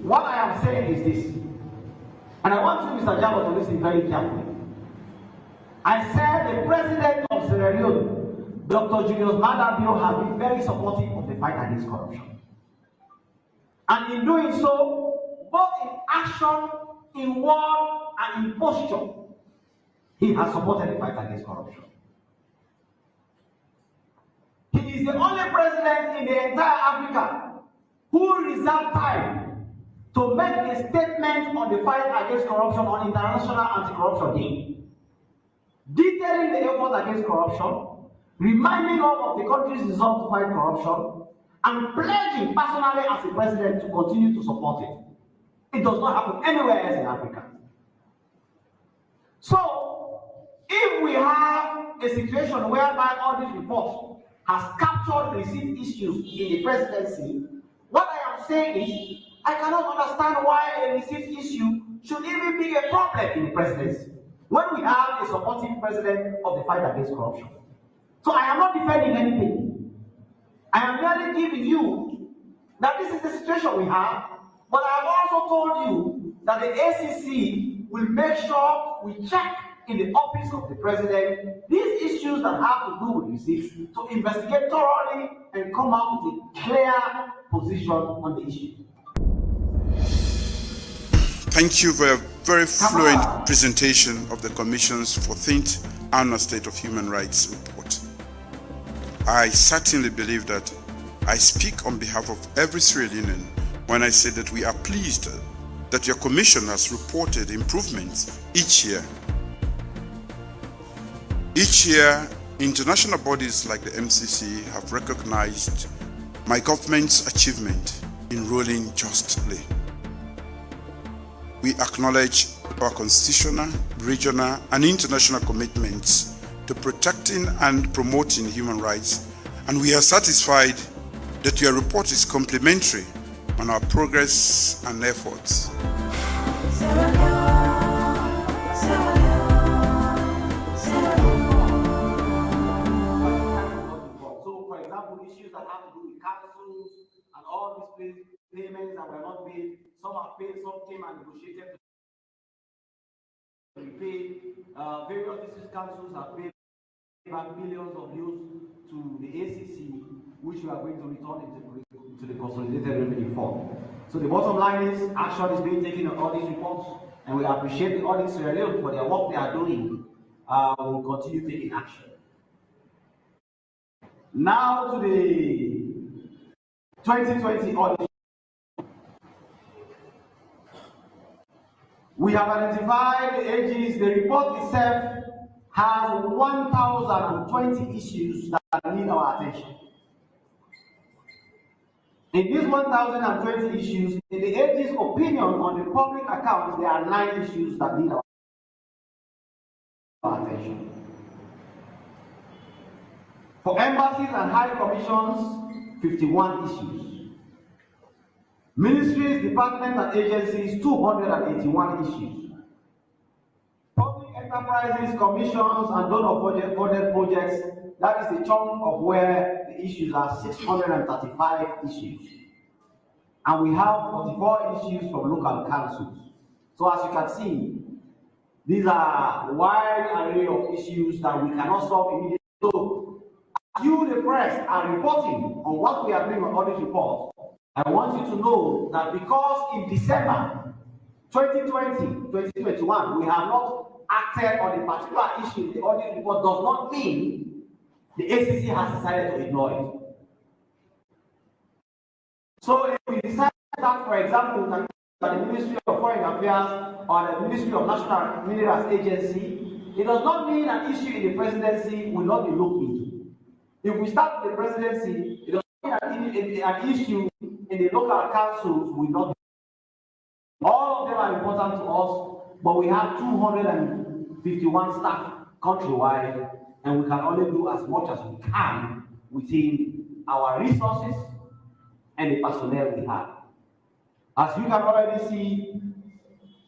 What I am saying is this, and I want you, Mr. Jabo, to listen very carefully. I said the president of Sierra Leone, Dr. Julius Maada Bio, has been very supportive of the fight against corruption. And in doing so, both in action, in word, and in posture, he has supported the fight against corruption. He is the only president in the entire Africa who reserved time to make a statement on the fight against corruption on International Anti-Corruption Day, detailing the efforts against corruption, reminding all of the country's resolve to fight corruption, and pledging personally as a president to continue to support it. It does not happen anywhere else in Africa. So, if we have a situation whereby all these reports has captured receipt issues in the presidency, what I am saying is, I cannot understand why a receipt issue should even be a problem in the presidency when we have a supportive president of the fight against corruption. So I am not defending anything. I am merely giving you that this is the situation we have, but I have also told you that the ACC will make sure we check in the office of the president these issues that have to do with receipts to investigate thoroughly and come out with a clear position on the issue. Thank you for a very fluent presentation of the Commission's 14th Annual State of Human Rights Report. I certainly believe that I speak on behalf of every Sierra Leonean when I say that we are pleased that your Commission has reported improvements each year. Each year, international bodies like the MCC have recognized my government's achievement in ruling justly. We acknowledge our constitutional, regional, and international commitments to protecting and promoting human rights, and we are satisfied that your report is complimentary on our progress and efforts. Issues that have to do with councils and all these payments that were not paid. Some are paid, some came and negotiated to be paid. Various district councils have paid back millions of euros to the ACC, which we are going to return into the consolidated revenue fund. So the bottom line is, action is being taken on all these reports, and we appreciate the audit Sierra Leone for their work they are doing. We will continue taking action. Now to the 2020 audit. We have identified the ages. The report itself has 1,020 issues that need our attention. In these 1,020 issues, in the ages opinion on the public accounts, there are 9 issues that need our attention. For embassies and high commissions, 51 issues. Ministries, departments, and agencies, 281 issues. Public enterprises, commissions, and donor-funded projects, that is the chunk of where the issues are, 635 issues. And we have 44 issues from local councils. So as you can see, these are a wide array of issues that we cannot solve immediately. So, you, the press, are reporting on what we are doing on audit report. I want you to know that because in December 2021, we have not acted on a particular issue, the audit report does not mean the ACC has decided to ignore it. So if we decide that, for example, the Ministry of Foreign Affairs or the Ministry of National Minerals Agency, it does not mean an issue in the presidency will not be looked into. If we start with the presidency, it does not mean an issue in the local councils will not be. All of them are important to us, but we have 251 staff countrywide, and we can only do as much as we can within our resources and the personnel we have. As you can already see,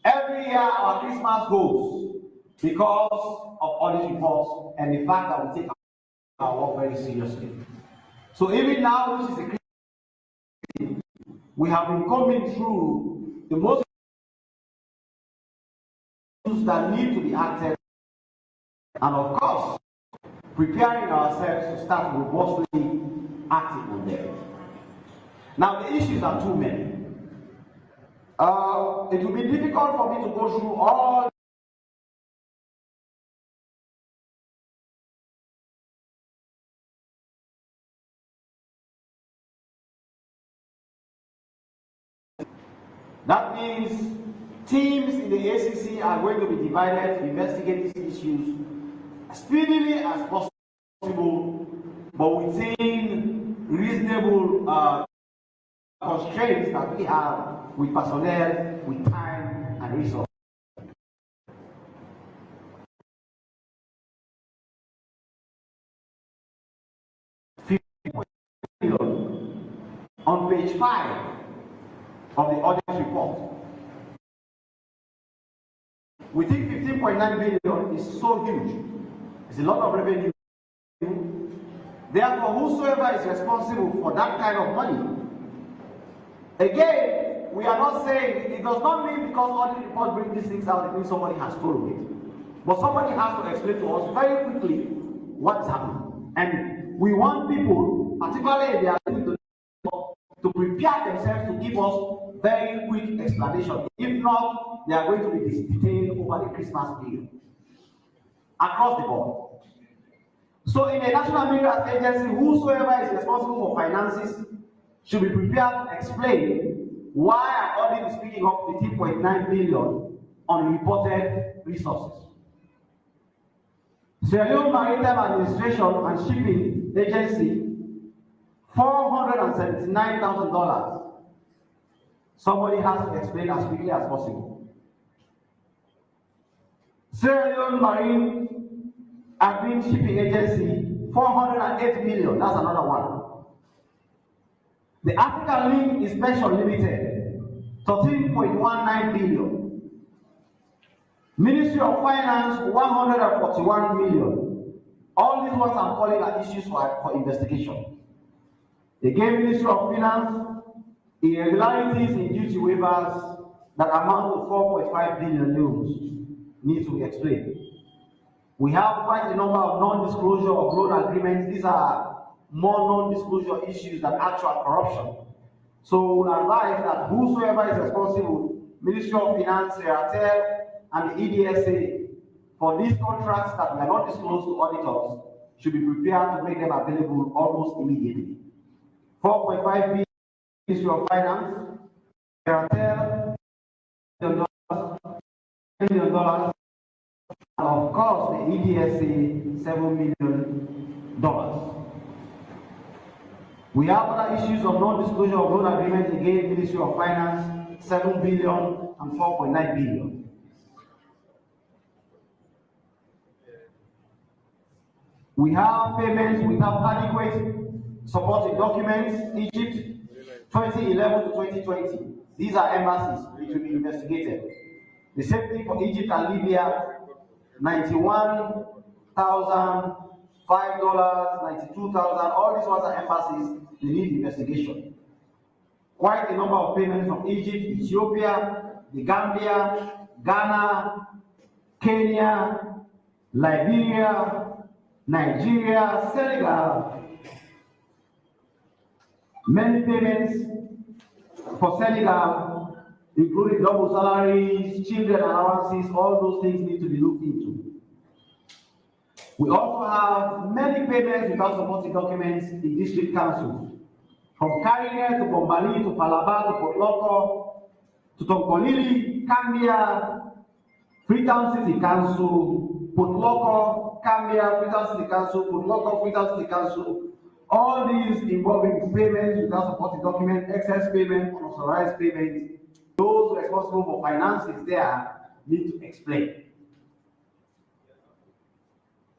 every year our Christmas goes because of audit reports and the fact that we take our work very seriously. So even now, which is a we have been coming through the most issues that need to be acted, and of course, preparing ourselves to start robustly acting on them. Now, the issues are too many. It will be difficult for me to go through all that means teams in the ACC are going to be divided to investigate these issues as speedily as possible, but within reasonable constraints that we have with personnel, with time and resources. On page 5 of the audit report, we think 15.9 billion is so huge. It's a lot of revenue. Therefore, whosoever is responsible for that kind of money, again, we are not saying, it does not mean because audit report brings these things out, it means somebody has stolen it. But somebody has to explain to us very quickly what's happening. And we want people, particularly if they are going to prepare themselves to give us very quick explanation. If not, they are going to be detained over the Christmas period across the board. So in a national minerals agency, whosoever is responsible for finances should be prepared to explain why an audit is picking up 15.9 billion on reported resources. Sierra Leone Maritime Administration and Shipping Agency, $479,000. Somebody has to explain as quickly as possible. Sierra Leone Marine Admin Shipping Agency, 408 million. That's another one. The African Link Inspection Limited, 13.19 billion. Ministry of Finance, 141 million. All these ones I'm calling are issues for investigation. Again, Ministry of Finance, irregularities in duty waivers that amount to 4.5 billion euros need to be explained. We have quite a number of non-disclosure of loan agreements. These are more non-disclosure issues than actual corruption. So we advise that whosoever is responsible, Ministry of Finance, Airtel, and the EDSA, for these contracts that were not disclosed to auditors, should be prepared to make them available almost immediately. 4.5 billion Ministry of Finance, Airtel, $1 million, and of course the EDSA, $7 million. We have other issues of non-disclosure of loan agreements, again, Ministry of Finance, 7 billion and 4.9 billion. We have payments without adequate supporting documents, Egypt, 2011 to 2020. These are embassies which will be investigated. The same thing for Egypt and Libya, $91,000, $5, $92,000. All these ones are embassies, they need investigation. Quite a number of payments from Egypt, Ethiopia, the Gambia, Ghana, Kenya, Liberia, Nigeria, Senegal. Many payments for Senegal, including double salaries, children allowances, all those things need to be looked into. We also have many payments without supporting documents in district councils, from Karine to Bombali to Falaba to Potloko to Tonkolili, Cambia, Freetown City Council, Potloko, Cambia, Freetown City Council, Potloko, Freetown City Council. All these involving payments without supporting documents, excess payment, unauthorized payment. Those responsible for finances there need to explain.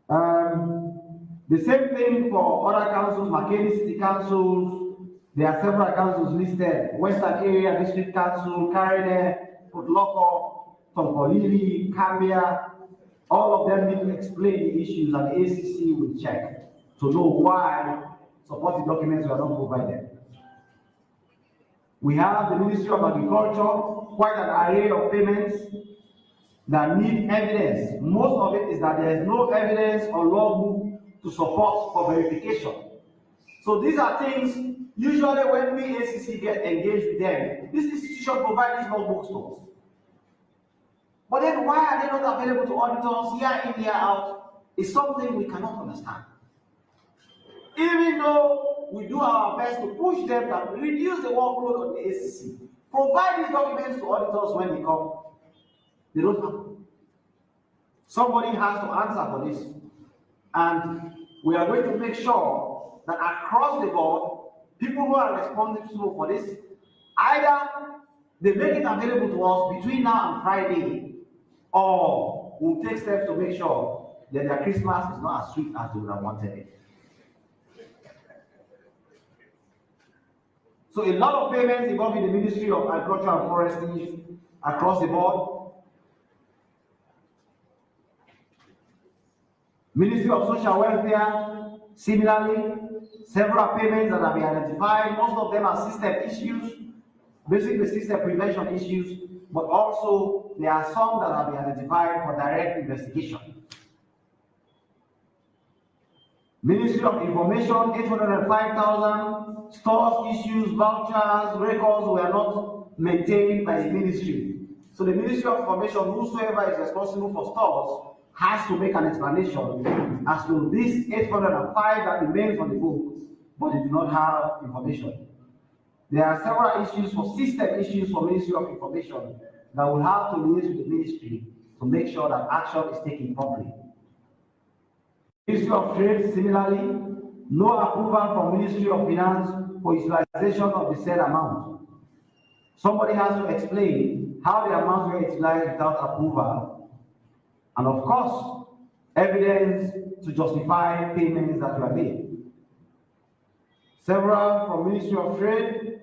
The same thing for other councils, Makeni City Councils. There are several councils listed: Western Area District Council, Karine, Potloko, Tonkolili, Cambia. All of them need to explain the issues, and the ACC will check to know why supporting documents were not provided. We have the Ministry of Agriculture, quite an array of payments that need evidence. Most of it is that there is no evidence or logbook to support for verification. So these are things, usually when we ACC get engaged with them, this institution provides these logbooks to us. But then why are they not available to auditors year in, year out, is something we cannot understand. Even though we do our best to push them to reduce the workload on the ACC, provide these documents to auditors when they come, they don't happen. Somebody has to answer for this. And we are going to make sure that across the board, people who are responsible for this, either they make it available to us between now and Friday, or we'll take steps to make sure that their Christmas is not as sweet as they would have wanted it. So a lot of payments involving the Ministry of Agriculture and Forestry across the board. Ministry of Social Welfare, similarly, several payments that have been identified. Most of them are system issues, basically system prevention issues, but also there are some that have been identified for direct investigation. Ministry of Information, 805,000, stores issues, vouchers, records were not maintained by the ministry. So the Ministry of Information, whosoever is responsible for stores, has to make an explanation as to this 805 that remains on the book, but they do not have information. There are several issues for system issues for Ministry of Information that will have to liaise with the ministry to make sure that action is taken properly. Ministry of Trade, similarly, no approval from Ministry of Finance for utilization of the said amount. Somebody has to explain how the amounts were utilized without approval, and of course, evidence to justify payments that were made. Several from Ministry of Trade,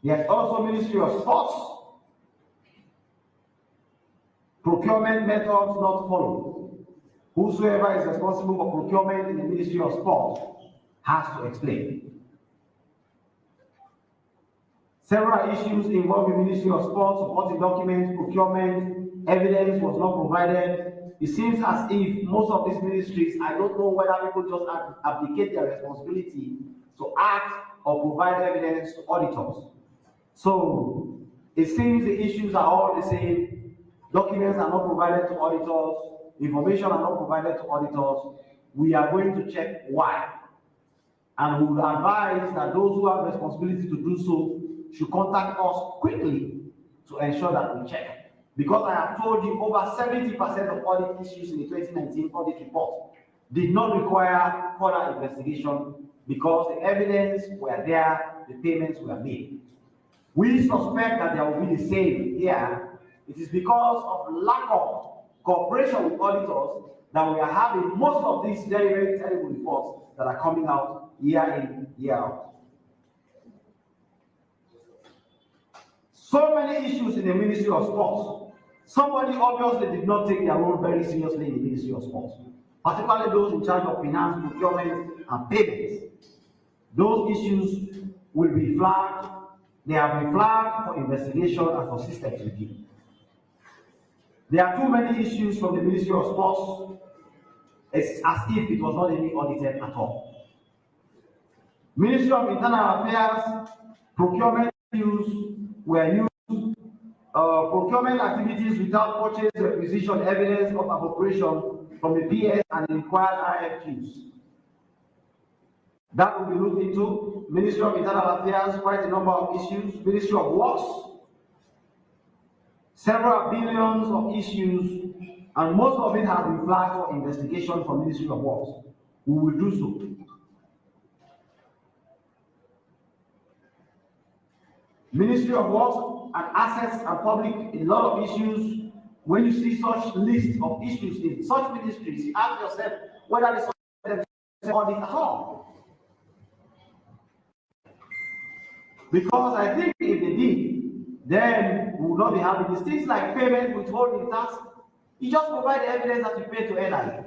there's also Ministry of Sports. Procurement methods not followed. Whosoever is responsible for procurement in the Ministry of Sport has to explain. Several issues involving the Ministry of Sport, supporting documents, procurement, evidence was not provided. It seems as if most of these ministries, I don't know whether people just abdicate their responsibility to act or provide evidence to auditors. So it seems the issues are all the same. Documents are not provided to auditors. Information are not provided to auditors. We are going to check why. And we will advise that those who have responsibility to do so should contact us quickly to ensure that we check. Because I have told you over 70% of audit issues in the 2019 audit report did not require further investigation because the evidence were there, the payments were made. We suspect that there will be the same here. It is because of lack of cooperation with auditors that we are having most of these very, very terrible reports that are coming out year in, year out. So many issues in the Ministry of Sports. Somebody obviously did not take their role very seriously in the Ministry of Sports, particularly those in charge of finance, procurement, and payments. Those issues will be flagged. They have been flagged for investigation and for systems review. There are too many issues from the Ministry of Sports. It's as if it was not even audited at all. Ministry of Internal Affairs, procurement issues were used. Procurement activities without purchase requisition evidence of appropriation from the PS and required RFQs. That will be looked into. Ministry of Internal Affairs, quite a number of issues. Ministry of Works, several billions of issues, and most of it has been flagged for investigation from Ministry of Works. We will do so. Ministry of Works and Assets and Public, a lot of issues. When you see such list of issues in such ministries, you ask yourself whether this audit at all. Because I think if they did, then we will not be having these things like payment, withholding tax. You just provide the evidence that you pay to NI,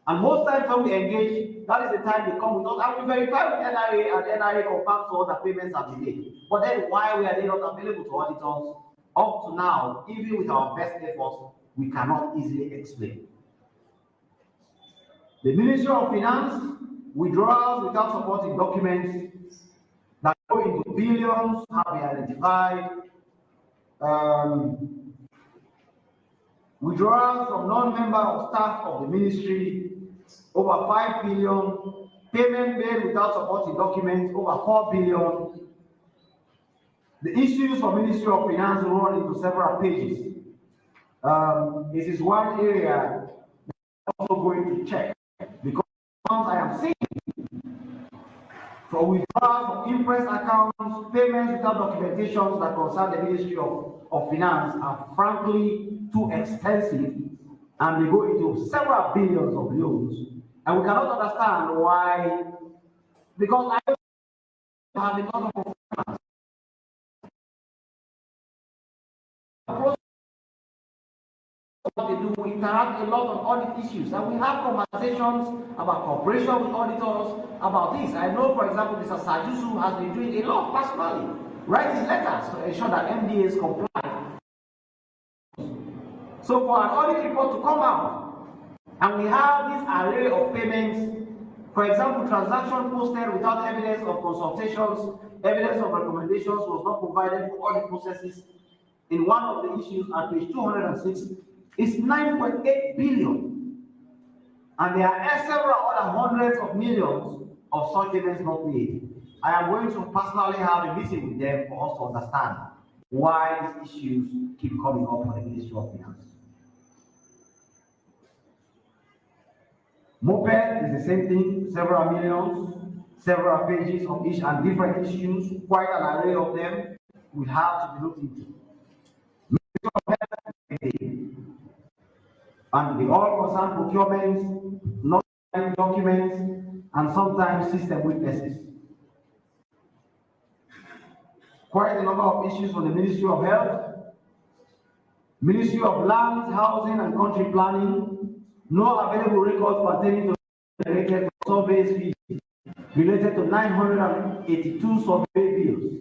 And most times when we engage, that is the time they come with us and we verify with NRA, and NRA confirms all the payments have been made. But then why were they not available to auditors? Up to now, even with our best efforts, we cannot easily explain. The Ministry of Finance withdrawals without supporting documents that go into billions have been identified. Withdrawals from non-member of staff of the ministry, over 5 billion. Payment made without supporting documents, over 4 billion. The issues for Ministry of Finance run into several pages. This is one area that I'm also going to check, because I am seeing for withdrawals from imprest accounts, payments without documentations that concern the Ministry of Finance are frankly too extensive, and they go into several billions of loans. And we cannot understand why, because I have a lot of what they do, we interact a lot on audit issues, and we have conversations about cooperation with auditors about this. I know, for example, Mr. Sajusu has been doing a lot personally, writing letters to ensure that MDAs comply. So for an audit report to come out, and we have this array of payments, for example, transaction posted without evidence of consultations, evidence of recommendations was not provided for audit processes. In one of the issues at page 206, it's 9.8 billion. And there are several other hundreds of millions of such payments not made. I am going to personally have a meeting with them for us to understand why these issues keep coming up for the Ministry of Finance. Moped is the same thing, several millions, several pages of each and different issues, quite an array of them will have to be looked into. And they all concern procurements, not documents, and sometimes system weaknesses. Quite a number of issues from the Ministry of Health, Ministry of Lands, Housing and Country Planning, no available records pertaining to related surveys fees related to 982 survey bills.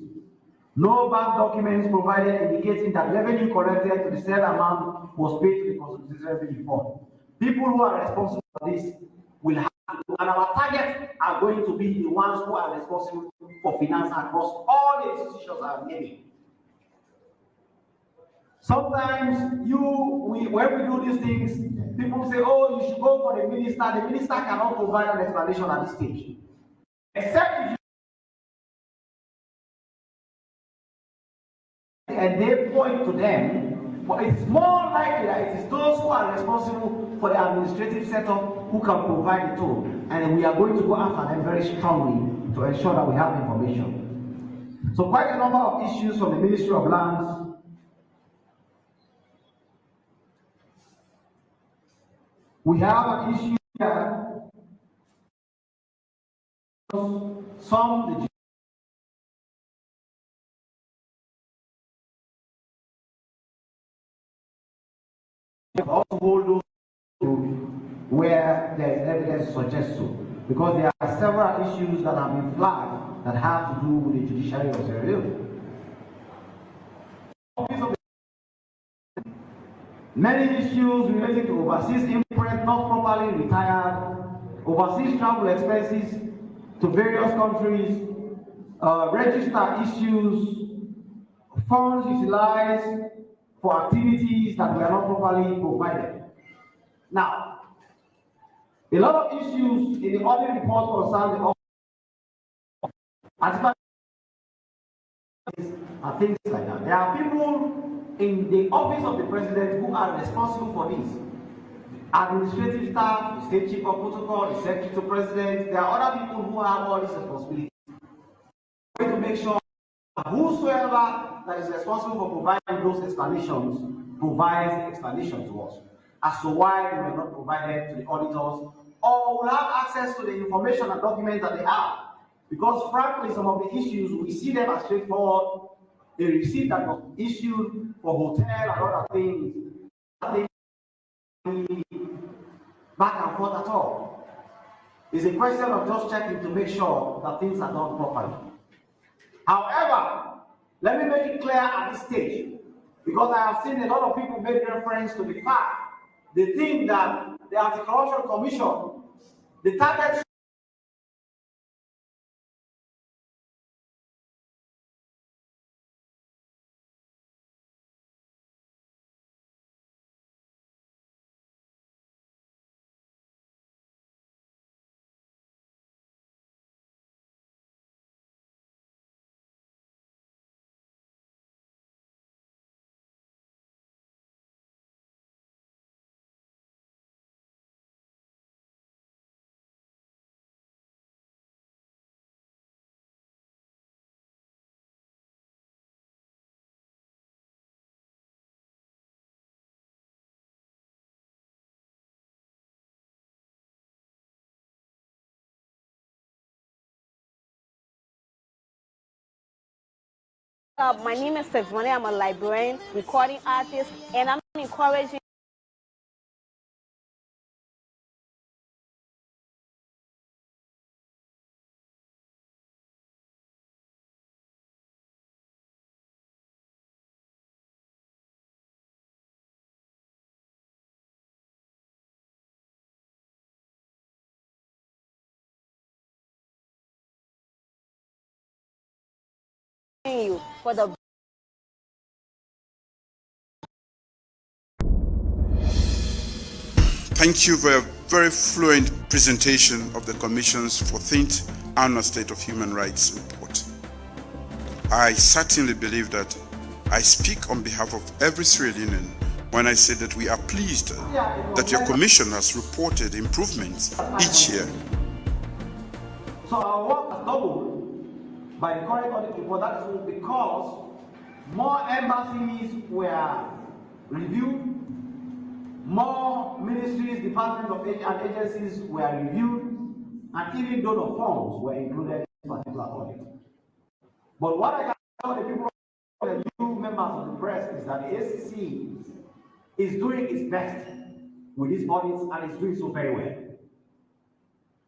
No bank documents provided indicating that revenue collected to the said amount was paid to the Consolidated Revenue Fund. People who are responsible for this will have to, and our targets are going to be the ones who are responsible for finance across all the institutions I'm naming. Sometimes when we do these things, people say, oh, you should go for the minister. The minister cannot provide an explanation at this stage. Except if you and they point to them, but it's more likely that it is those who are responsible for the administrative setup who can provide the tool. And we are going to go after them very strongly to ensure that we have information. So quite a number of issues from the Ministry of Lands. We have an issue here. Some also hold those where there is evidence suggests so, because there are several issues that have been flagged that have to do with the judiciary of Sierra Leone. Many issues relating to overseas immigrants not properly retired, overseas travel expenses to various countries, register issues, funds utilized for activities that were not properly provided. Now, a lot of issues in the audit report concern the office and things like that. There are people in the office of the president who are responsible for this. Administrative staff, the state chief of protocol, the secretary to president, there are other people who have all these responsibilities. We need to make sure that whosoever that is responsible for providing those explanations provides the explanation to us as to why they were not provided to the auditors, or will have access to the information and documents that they have. Because frankly, some of the issues, we see them as straightforward. A receipt that was issued for hotel and other things. back and forth at all. It's a question of just checking to make sure that things are done properly. However, let me make it clear at this stage, because I have seen a lot of people make reference to the fact they think that the Anti-Corruption Commission, the target My name is Stefania. I'm a librarian, recording artist, and I'm encouraging you for the Thank you for a very fluent presentation of the Commission's 14th Annual State of Human Rights report. I certainly believe that I speak on behalf of every Sierra Leonean when I say that we are pleased that your Commission has reported improvements each year. So our work has doubled by the current audit report. That is because more embassies were reviewed, more ministries, departments and agencies were reviewed, and even donor funds were included in this particular audit. But what I can tell the people, the new members of the press, is that the ACC is doing its best with these audits, and is doing so very well.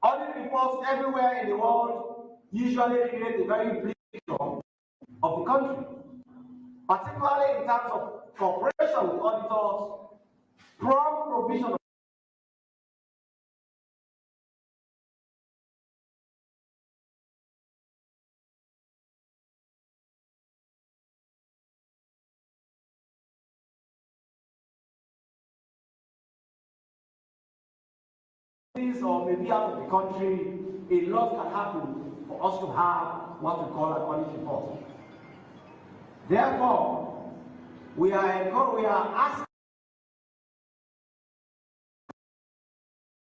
Audit reports everywhere in the world usually create a very bleak picture of the country, particularly in terms of cooperation with auditors, prompt provision of or maybe out of the country. A lot can happen for us to have what we call an audit report. Therefore, we are asking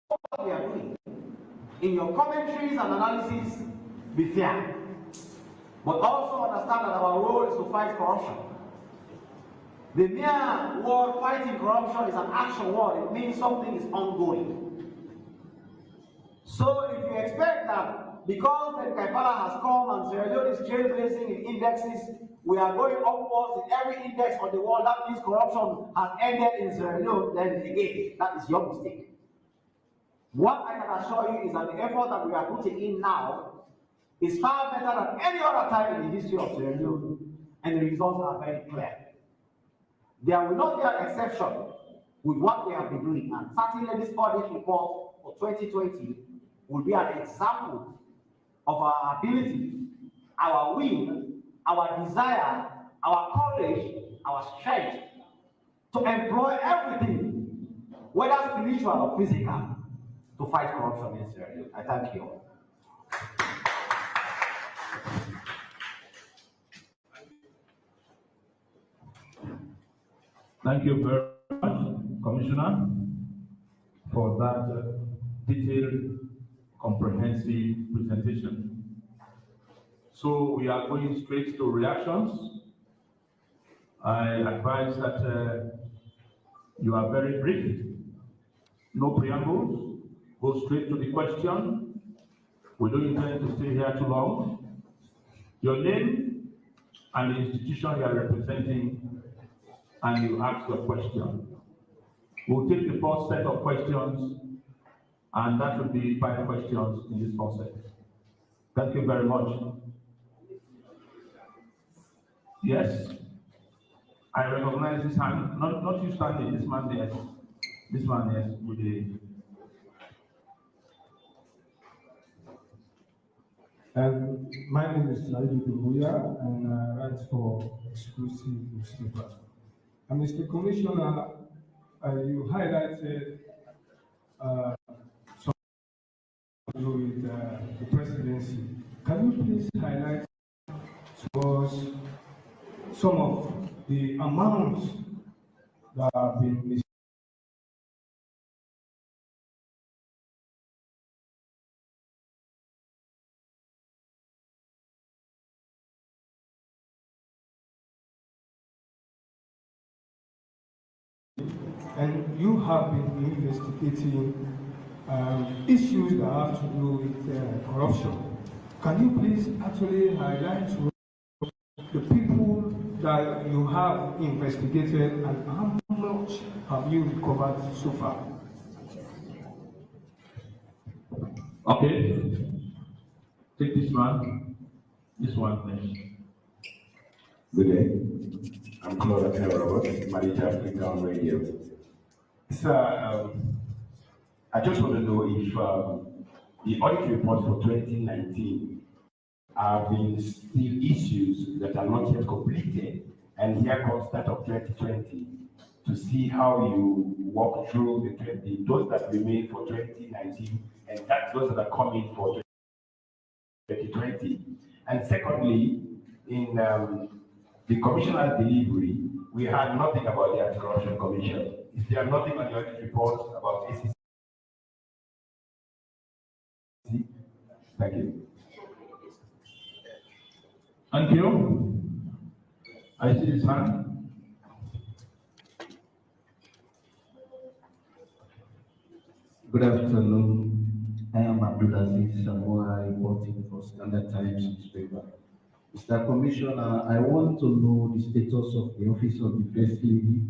what we are doing. In your commentaries and analysis, be fair, but also understand that our role is to fight corruption. The mere word fighting corruption is an action word. It means something is ongoing. So if you expect that because the Kaifala has come and Sierra Leone is trailblazing in indexes, we are going upwards in every index on the world, that means corruption has ended in Sierra Leone, then again, that is your mistake. What I can assure you is that the effort that we are putting in now is far better than any other time in the history of Sierra Leone, and the results are very clear. There will not be an exception with what we have been doing, and certainly this audit report for 2020 will be an example of our ability, our will, our desire, our courage, our strength to employ everything, whether spiritual or physical, to fight corruption in Sierra Leone. I thank you all. Thank you very much, Commissioner, for that detailed, comprehensive presentation. So we are going straight to reactions. I advise that you are very brief, no preambles, go straight to the question. We don't intend to stay here too long. Your name and the institution you are representing, and you ask your question. We'll take the first set of questions And that would be 5 questions in this process. Thank you very much. Yes, I recognize this hand. Not you standing, this man, yes. This man, yes, with the. My name is Laidu Dubuya, and I write for Exclusive Newspaper. And Mr. Commissioner, you highlighted with the presidency. Can you please highlight to us some of the amounts that have been missed? And you have been investigating issues that have to do with corruption. Can you please actually highlight to us the people that you have investigated and how much have you recovered so far? Okay, take this one. This one, please. Good day. I'm Claude Robert, manager of Freetown Radio. Sir, I just want to know if the audit report for 2019 have been still issues that are not yet completed, and here comes that of 2020, to see how you walk through those that remain for 2019 and those that are coming for 2020. And secondly, in the commissioner's delivery, we had nothing about the Anti-Corruption Commission. Is there nothing on the audit report about ACC? Thank you. Thank you. I see this hand. Good afternoon. I am Abdulaziz Samoa, reporting for Standard Times newspaper. Mr. Commissioner, I want to know the status of the Office of the First Lady,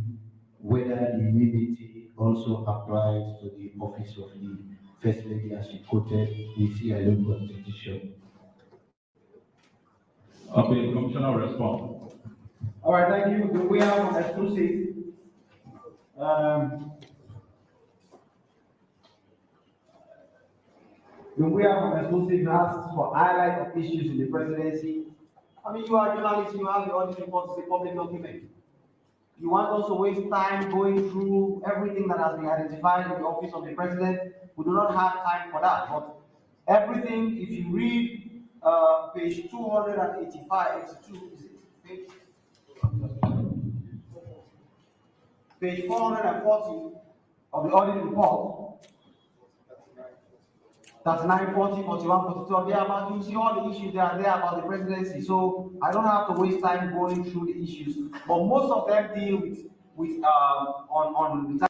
whether the immunity also applies to the Office of the First Lady as she quoted the CIO Constitution. Okay, Commissioner will respond. All right, thank you. We have an exclusive. We have an exclusive asks for highlight of issues in the presidency. I mean, you are journalists, you have the audit report, it's a public document. You want us to waste time going through everything that has been identified in the office of the president? We do not have time for that. But everything, if you read page 285, 82, is it? Page 440 of the audit report, 39, 40, 41, 42, thereabout, you see all the issues that are there about the presidency. So I don't have to waste time going through the issues. But most of them deal with on the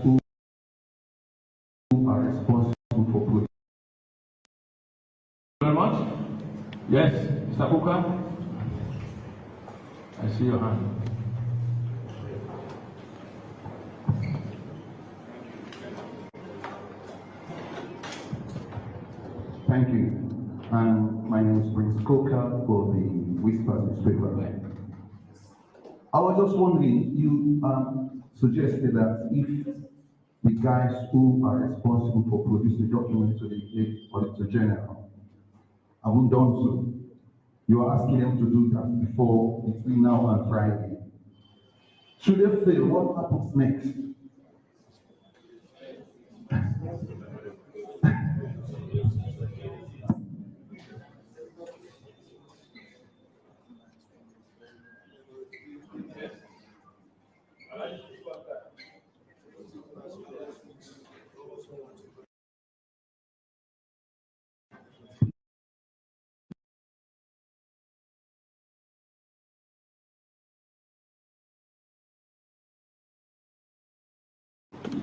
Who are responsible for producing. Very much. Yes, Mr. Kuka. I see your hand. Thank you. My name is Prince Coker for the Whispers newspaper. I was just wondering, you suggested that if the guys who are responsible for producing documents to the Auditor General haven't done so, you are asking them to do that before between now and Friday. Should they fail, what happens next?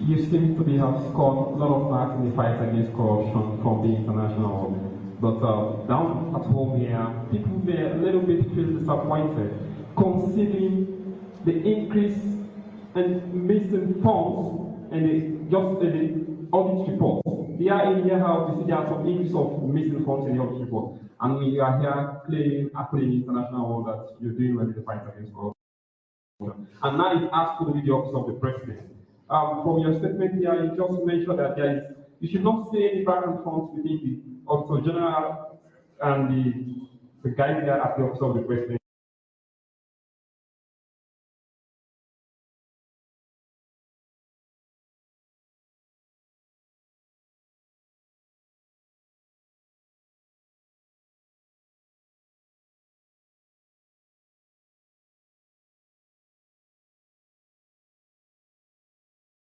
you seem to be have scored a lot of marks in the fight against corruption from the international. But down at home here, people may a little bit feel disappointed considering the increase in missing funds and the audit report. Here in here, how we see there are some increase of missing funds in the audit report. And we are here claiming, actually, in international world that you're doing well in the fight against corruption. And now it's asked to be the office of the president. From your statement here, you just mentioned that you should not say any back and forth within the Auditor General and the guy there at the office of the president.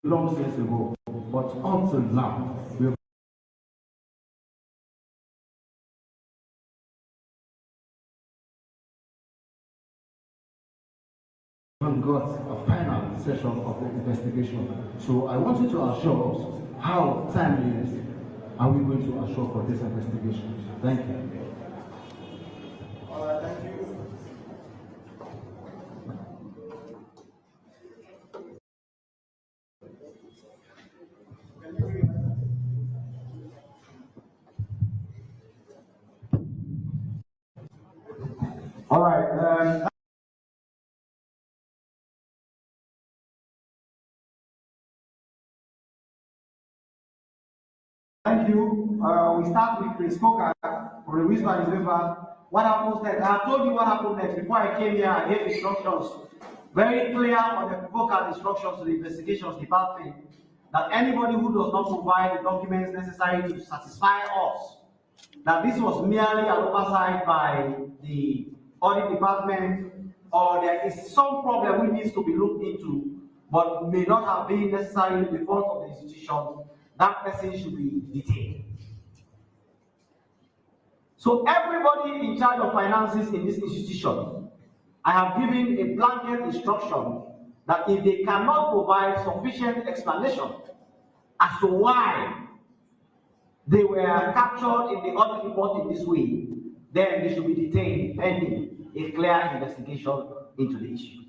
Long years ago, but until now, we haven't got a final session of the investigation. So I want you to assure us how timely are we going to assure for this investigation. Thank you. All right, thank you. All right. Thank you. We start with Chris Coker from the Whisper newspaper. What happens next? I have told you what happened next. Before I came here, I gave instructions, very clear on the vocal instructions to the investigations department, that anybody who does not provide the documents necessary to satisfy us that this was merely an oversight by the audit department, or there is some problem which needs to be looked into, but may not have been necessarily the fault of the institution, that person should be detained. So everybody in charge of finances in this institution, I have given a blanket instruction that if they cannot provide sufficient explanation as to why they were captured in the audit report in this way, then they should be detained pending a clear investigation into the issue.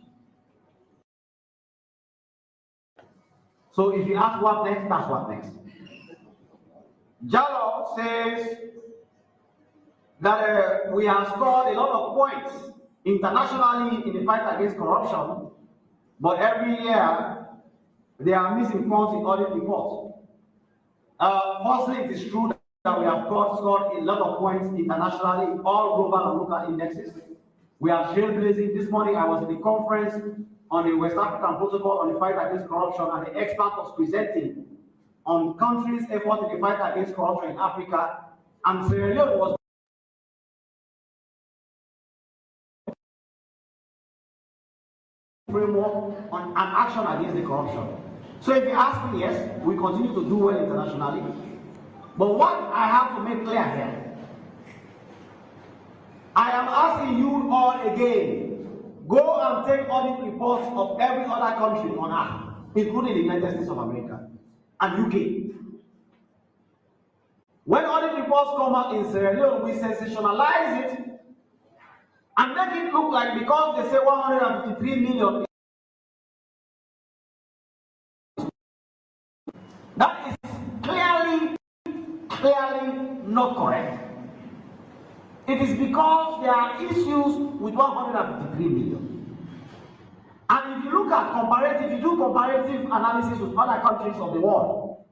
So if you ask what next, that's what next. Jallo says that we have scored a lot of points internationally in the fight against corruption, but every year they are missing funds in audit reports. Firstly, it is true that we have scored a lot of points internationally in all global and local indexes. We are trailblazing. This morning I was in the conference on the West African Protocol on the fight against corruption, and the expert was presenting on countries' effort in the fight against corruption in Africa, and Sierra Leone was framework on an action against the corruption. So if you ask me, yes, we continue to do well internationally. But what I have to make clear here, I am asking you all again, go and take audit reports of every other country on earth, including the United States of America and UK. When audit reports come out in Sierra Leone, we sensationalize it and make it look like because they say 153 million. That is clearly not correct. It is because there are issues with 153 million. And if you look at comparative, if you do comparative analysis with other countries of the world,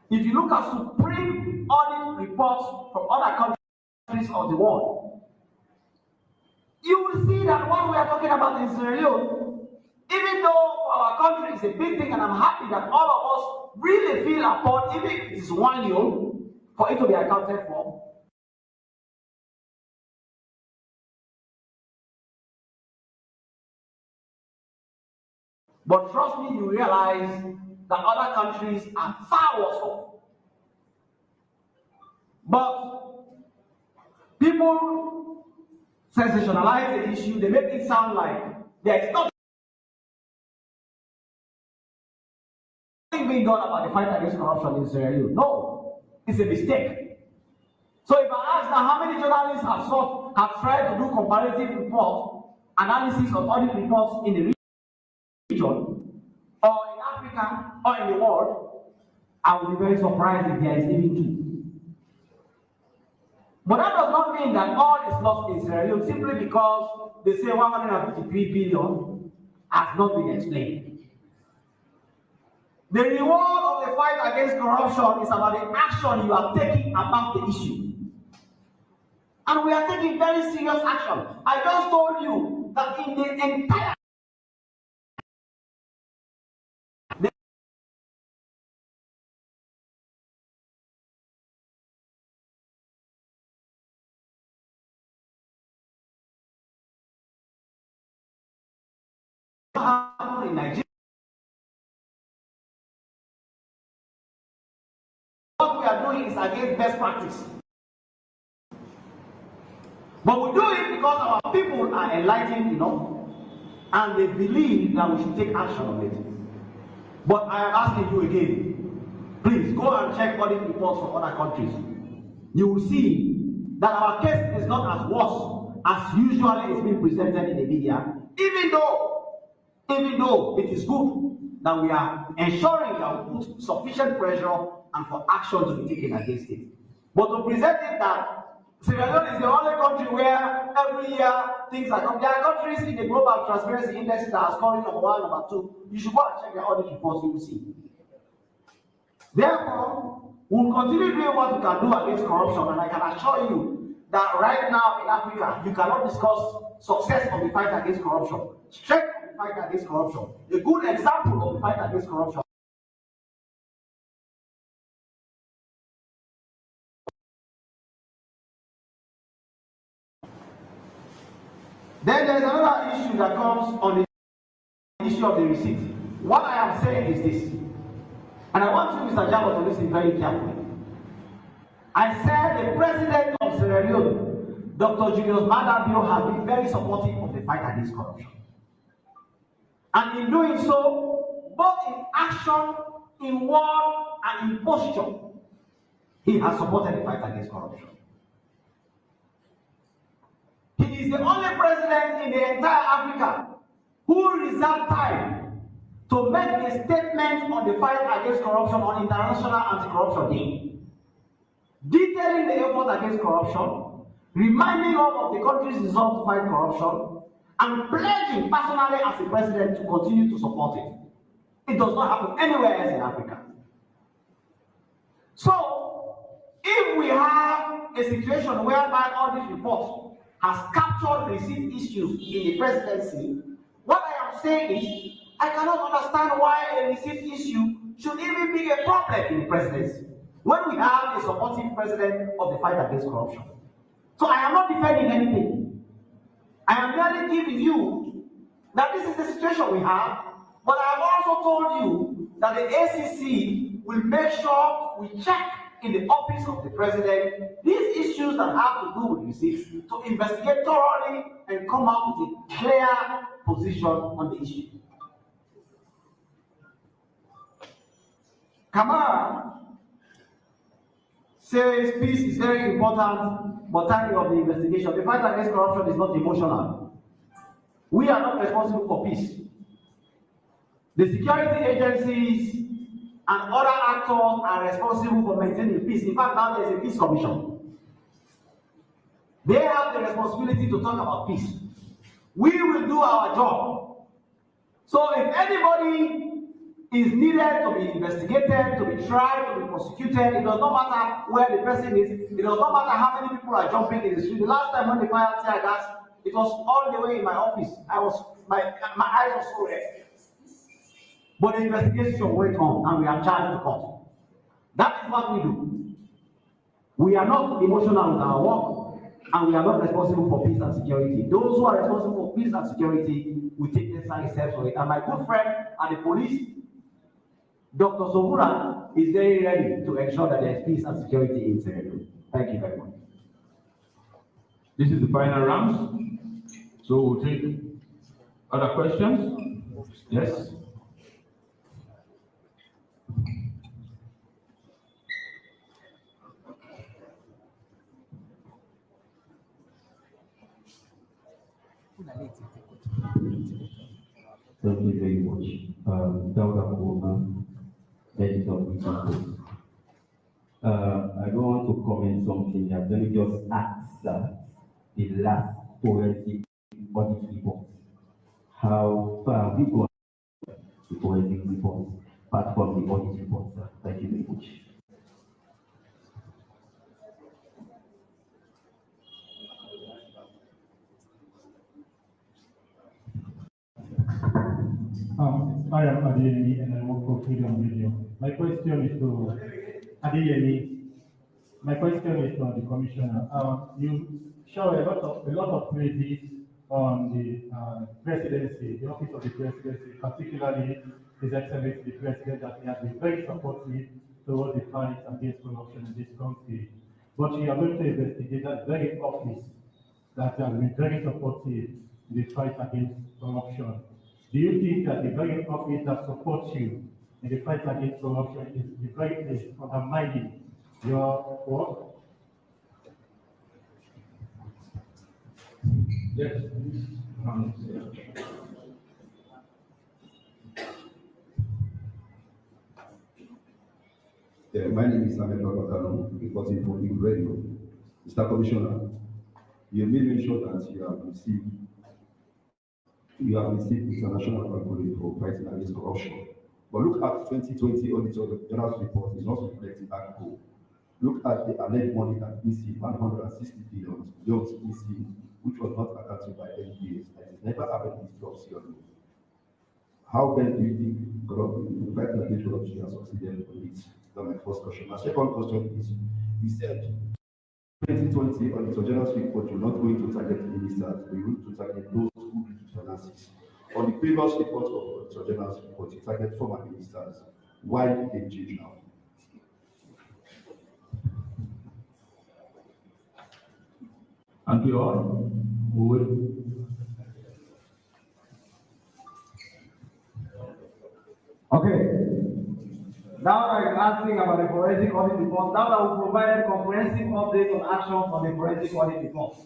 if you look at supreme audit reports from other countries of the world, you will see that what we are talking about in Sierra Leone, even though for our country is a big thing, and I'm happy that all of us really feel upon, even if it is 1 year, for it to be accounted for. But trust me, you realize that other countries are far worse off. But people sensationalize the issue, they make it sound like there is nothing being anything done about the fight against corruption in Sierra Leone. No, it's a mistake. So if I ask now how many journalists have tried to do comparative reports, analysis of audit reports in the region, or in Africa, or in the world, I will be very surprised if there is even two. But that does not mean that all is lost in Sierra Leone simply because they say 153 billion has not been explained. The reward of the fight against corruption is about the action you are taking about the issue. And we are taking very serious action. I just told you that in the entire in Nigeria, what we are doing is against best practice. But we do it because our people are enlightened enough and they believe that we should take action on it. But I am asking you again, please go and check audit reports from other countries. You will see that our case is not as worse as usually is being presented in the media, even though it is good that we are ensuring that we put sufficient pressure and for action to be taken against it. But to present it that Sierra Leone is the only country where every year things are coming. There are countries in the global transparency index that are scoring number 1, number 2. You should go and check their audit reports, you will see. Therefore, we will continue doing what we can do against corruption, and I can assure you that right now in Africa, you cannot discuss success of the fight against corruption, strength of the fight against corruption. A good example of the fight against corruption. Then there is another issue that comes on the issue of the receipt. What I am saying is this, and I want you, Mr. Jabo, to listen very carefully. I said the president of Sierra Leone, Dr. Julius Maada Bio, has been very supportive of the fight against corruption. And in doing so, both in action, in word, and in posture, he has supported the fight against corruption. He is the only president in the entire Africa who reserved time to make a statement on the fight against corruption on International Anti-Corruption Day, detailing the effort against corruption, reminding us of the country's resolve to fight corruption, and pledging personally as a president to continue to support it. It does not happen anywhere else in Africa. So, if we have a situation whereby all these reports has captured receipt issues in the presidency, what I am saying is, I cannot understand why a receipt issue should even be a problem in the presidency when we have a supportive president of the fight against corruption. So I am not defending anything. I am merely giving you that this is the situation we have, but I have also told you that the ACC will make sure we check in the office of the president these issues that have to do with receipts to investigate thoroughly and come out with a clear position on the issue. Kamara says peace is very important, but timing of the investigation. The fight against corruption is not emotional. We are not responsible for peace. The security agencies and other actors are responsible for maintaining peace. In fact, now there is a peace commission. They have the responsibility to talk about peace. We will do our job. So if anybody is needed to be investigated, to be tried, to be prosecuted, it does not matter where the person is, it does not matter how many people are jumping in the street. The last time when they fired tear gas, it was all the way in my office. My eyes were so red. But the investigation went on and we are charged to court. That is what we do. We are not emotional with our work and we are not responsible for peace and security. Those who are responsible for peace and security will take necessary steps for it. And my good friend at the police, Dr. Sobura, is very ready to ensure that there is peace and security in Sierra Leone. Thank you very much. This is the final round. So we'll take other questions. Yes. Thank you very much. Editor of Resources. I don't want to comment something that let me just ask the last forensic audit report. How far have you gone the forensic reports, apart from the audit reports? Thank you very much. I am Adeyemi and I work for Freedom Radio. My question is to Adeyemi. My question is to the Commissioner. You show a lot of praises on the presidency, the office of the presidency, particularly His Excellency the President, that he has been very supportive towards the fight against corruption in this country. But you are going to investigate that very office that has been very supportive in the fight against corruption. Do you think that the very office that supports you in the fight against corruption is undermining your work? Yes. My name is Samuel Bakano, reporting for Freedom Radio. Mr. Commissioner, you made mention that you have received international accolade for fighting against corruption. But look at 2020 Auditor General's report is not reflecting that goal. Look at the alleged money that EC 160 billion beyond EC, which was not accounted by NPAs, and it never happened in the history of CRO. How then do you think the fight against corruption has succeeded on it? That's my first question. My second question is, you said 2020 Auditor General's report, you're not going to target ministers, but you're going to target those who do finances. On the previous report of Auditor General's report, you target former ministers. Why did they change now? And we all will. Okay. Now I'm asking about the forensic audit report. Now I will provide a comprehensive update on actions on the forensic audit report.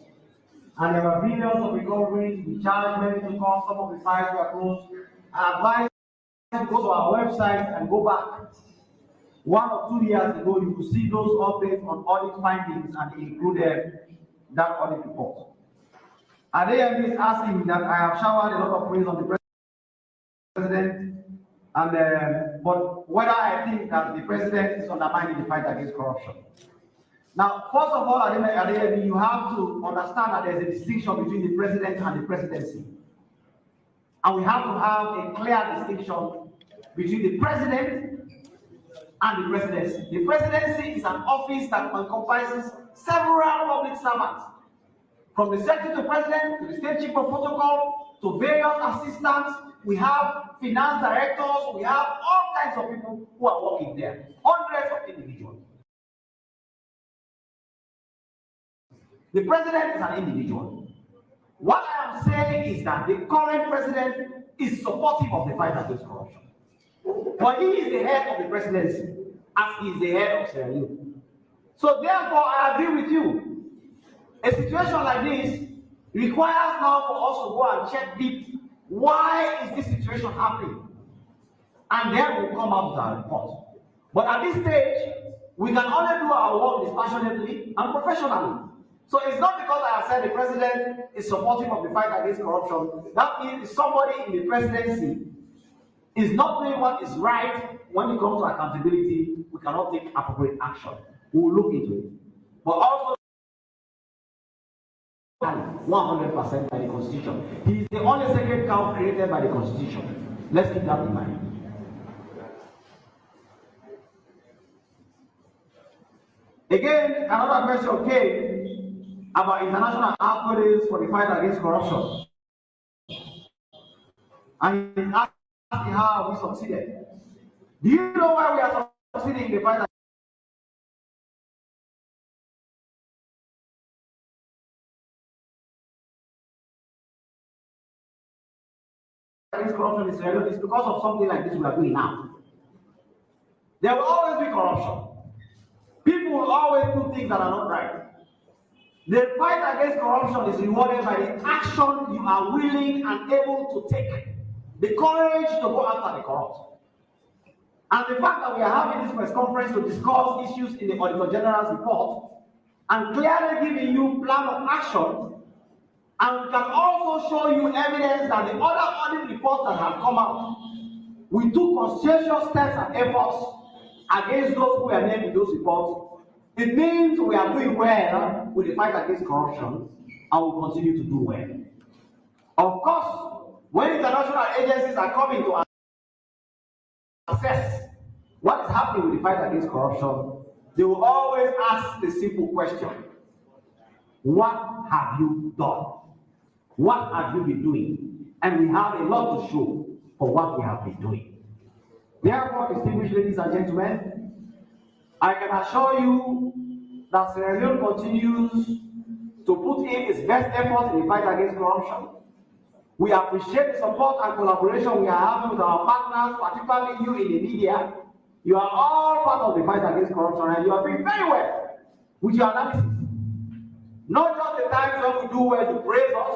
And there are billions of recoveries, we charge many to come, some of the sites were closed. I advise you to go to our website and go back 1 or 2 years ago. You will see those updates on audit findings and include that audit report. Adeyemi is asking that I have showered a lot of praise on the president, and but whether I think that the president is undermining the fight against corruption. Now, first of all, Adeyemi, you have to understand that there's a distinction between the president and the presidency. And we have to have a clear distinction between the president and the presidency. The presidency is an office that encompasses several public servants, from the secretary to president, to the state chief of protocol, to various assistants. We have finance directors, we have all kinds of people who are working there, hundreds of individuals. The president is an individual. What I am saying is that the current president is supportive of the fight against corruption. But he is the head of the presidency, as he is the head of Sierra Leone. So therefore, I agree with you. A situation like this requires now for us to go and check deep. Why is this situation happening? And then we'll come out with our report. But at this stage, we can only do our work dispassionately and professionally. So it's not because I have said the president is supportive of the fight against corruption. That means somebody in the presidency is not doing what is right. When it comes to accountability, we cannot take appropriate action. We will look into it. But also 100% by the Constitution. He is the only sacred cow created by the Constitution. Let's keep that in mind. Again, another question came about international accolades for the fight against corruption. And he asked how we succeeded. Do you know why we are succeeding in the fight against corruption in Sierra Leone? It's because of something like this we are doing now. There will always be corruption. People will always do things that are not right. The fight against corruption is rewarded by the action you are willing and able to take, the courage to go after the corrupt. And the fact that we are having this press conference to discuss issues in the Auditor General's report and clearly giving you plan of action, and we can also show you evidence that the other audit reports that have come out, we took conscientious steps and efforts against those who are named in those reports. It means we are doing well with the fight against corruption and will continue to do well. Of course, when international agencies are coming to assess what is happening with the fight against corruption, they will always ask the simple question: what have you done? What have you been doing? And we have a lot to show for what we have been doing. Therefore, distinguished ladies and gentlemen, I can assure you that Sierra Leone continues to put in its best efforts in the fight against corruption. We appreciate the support and collaboration we are having with our partners, particularly you in the media. You are all part of the fight against corruption, and you are doing very well with your analysis. Not just the times when we do well to praise us,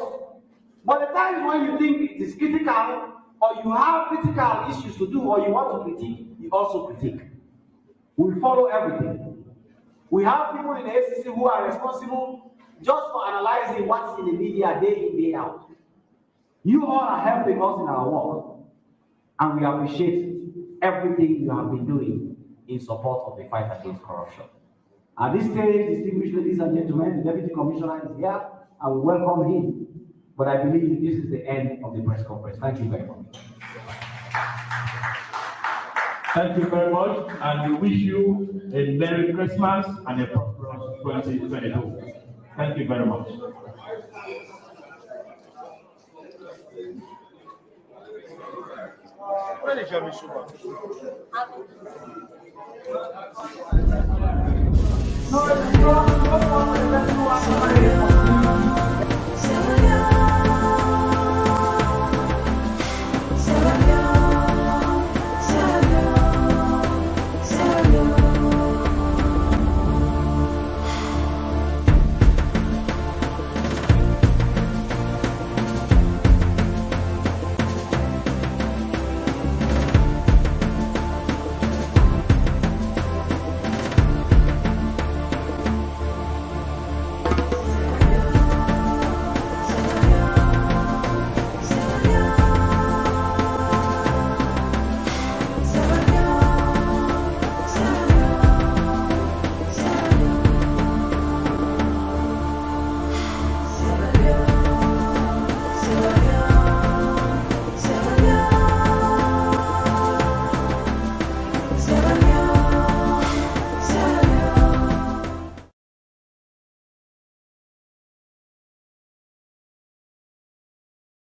but the times when you think it is critical, or you have critical issues to do, or you want to critique, you also critique. We follow everything. We have people in the ACC who are responsible just for analyzing what's in the media day in, day out. You all are helping us in our work, and we appreciate everything you have been doing in support of the fight against corruption. At this stage, distinguished ladies and gentlemen, the Deputy Commissioner is here. I will welcome him. But I believe this is the end of the press conference. Thank you very much. Thank you very much, and we wish you a Merry Christmas and a prosperous 2022. Thank you very much. No,